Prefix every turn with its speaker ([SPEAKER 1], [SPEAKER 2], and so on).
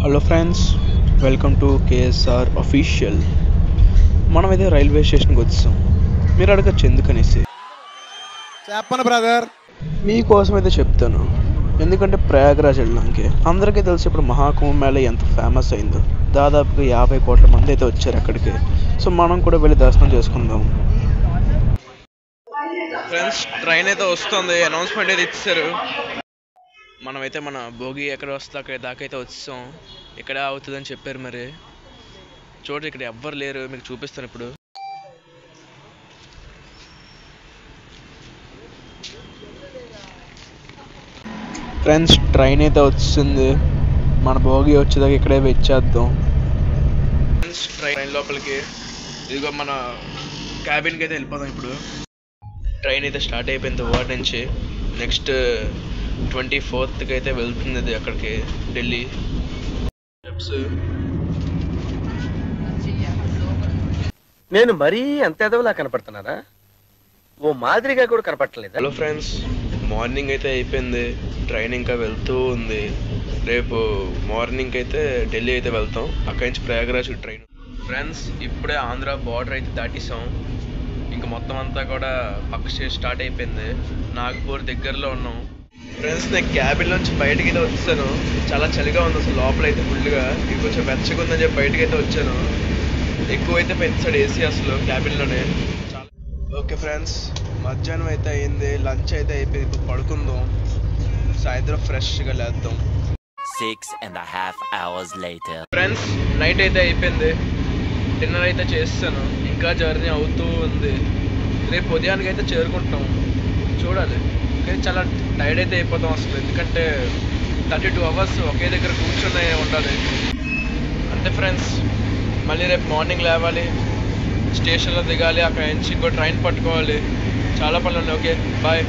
[SPEAKER 1] Hello friends, welcome to KSR official. మనమైతే railway స్టేషన్కి వచ్చాం. మీరు అడగచ్చు ఎందుకనేసి.
[SPEAKER 2] చెప్పను బ్రదర్.
[SPEAKER 1] మీకోసం అయితే చెప్తాను. ఎందుకంటే ప్రయాగరాజ్ వెళ్ళడానికి అందరికీ తెలిసి ఇప్పుడు మహాకుంభమేళ ఎంత ఫేమస్ అయిందో. దాదాపుగా 50 కోట్ల మంది అయితే వచ్చారు అక్కడికి. సో మనం కూడా వెళ్ళి దర్శనం చేసుకుందాం. ఫ్రెండ్స్, ట్రైన్ అయితే వస్తుంది. అనౌన్స్మెంట్ అయితే ఇచ్చారు. మనమైతే మన భోగి ఎక్కడ వస్తే అక్కడ దాకైతే వచ్చాం. ఇక్కడ అవుతుందని చెప్పారు. మరి చూడండి, ఇక్కడ ఎవ్వరు లేరు. మీకు చూపిస్తాను ఇప్పుడు. ఫ్రెండ్స్, ట్రైన్ అయితే వచ్చింది. మన భోగి వచ్చేదాకా ఇక్కడే వెయిట్ చేద్దాం. ఫ్రెండ్స్, ట్రైన్ లోపలికి ఇదిగో మన క్యాబిన్కి అయితే వెళ్ళిపోదాం ఇప్పుడు. ట్రైన్ అయితే స్టార్ట్ అయిపోయింది వాటి నుంచి. నెక్స్ట్ 24th అయితే వెళ్తుంది అక్కడికి, ఢిల్లీ.
[SPEAKER 2] నేను మరీ అంత ఎదవలా కనపడుతున్నారా? ఓ మాదిరిగా కూడా కనపడలేదా?
[SPEAKER 1] హలో ఫ్రెండ్స్, మార్నింగ్ అయితే అయిపోయింది. ట్రైన్ ఇంకా వెళ్తూ ఉంది. రేపు మార్నింగ్ అయితే ఢిల్లీ అయితే వెళ్తాం. అక్కడి నుంచి ప్రయాగరాజ్ ట్రైన్. ఫ్రెండ్స్, ఇప్పుడే ఆంధ్ర బార్డర్ అయితే దాటేసాం. ఇంకా మొత్తం అంతా కూడా పక్క స్టార్ట్ అయిపోయింది. నాగపూర్ దగ్గరలో ఉన్నాం. ఫ్రెండ్స్, నేను క్యాబిన్ నుంచి బయటకి అయితే వచ్చాను. చాలా చలిగా ఉంది అసలు. లోపల అయితే ఫుల్గా ఇది కొంచెం వెచ్చగా ఉందని చెప్పి బయటకి అయితే వచ్చాను. ఎక్కువైతే పెంచాడు ఏసీ అసలు క్యాబిన్లోనే. ఓకే ఫ్రెండ్స్, మధ్యాహ్నం అయితే అయింది. లంచ్ అయితే అయిపోయింది. ఇప్పుడు పడుకుందాం. సాయంత్రం ఫ్రెష్గా లేద్దాం.
[SPEAKER 3] 6.5 hours later.
[SPEAKER 1] ఫ్రెండ్స్, నైట్ అయితే అయిపోయింది. డిన్నర్ అయితే చేస్తాను. ఇంకా జర్నీ అవుతూ ఉంది. రేపు ఉదయానికి అయితే చేరుకుంటాం. చూడాలి. కానీ చాలా టైర్డ్ అయితే అయిపోతాం అసలు. ఎందుకంటే 32 hours ఒకే దగ్గర కూర్చొని ఉండాలి. అంతే ఫ్రెండ్స్, మళ్ళీ రేపు మార్నింగ్ లేవాలి, స్టేషన్లో దిగాలి, అక్కడ నుంచి ఇంకో ట్రైన్ పట్టుకోవాలి. చాలా పనులు ఉన్నాయి. Okay, bye.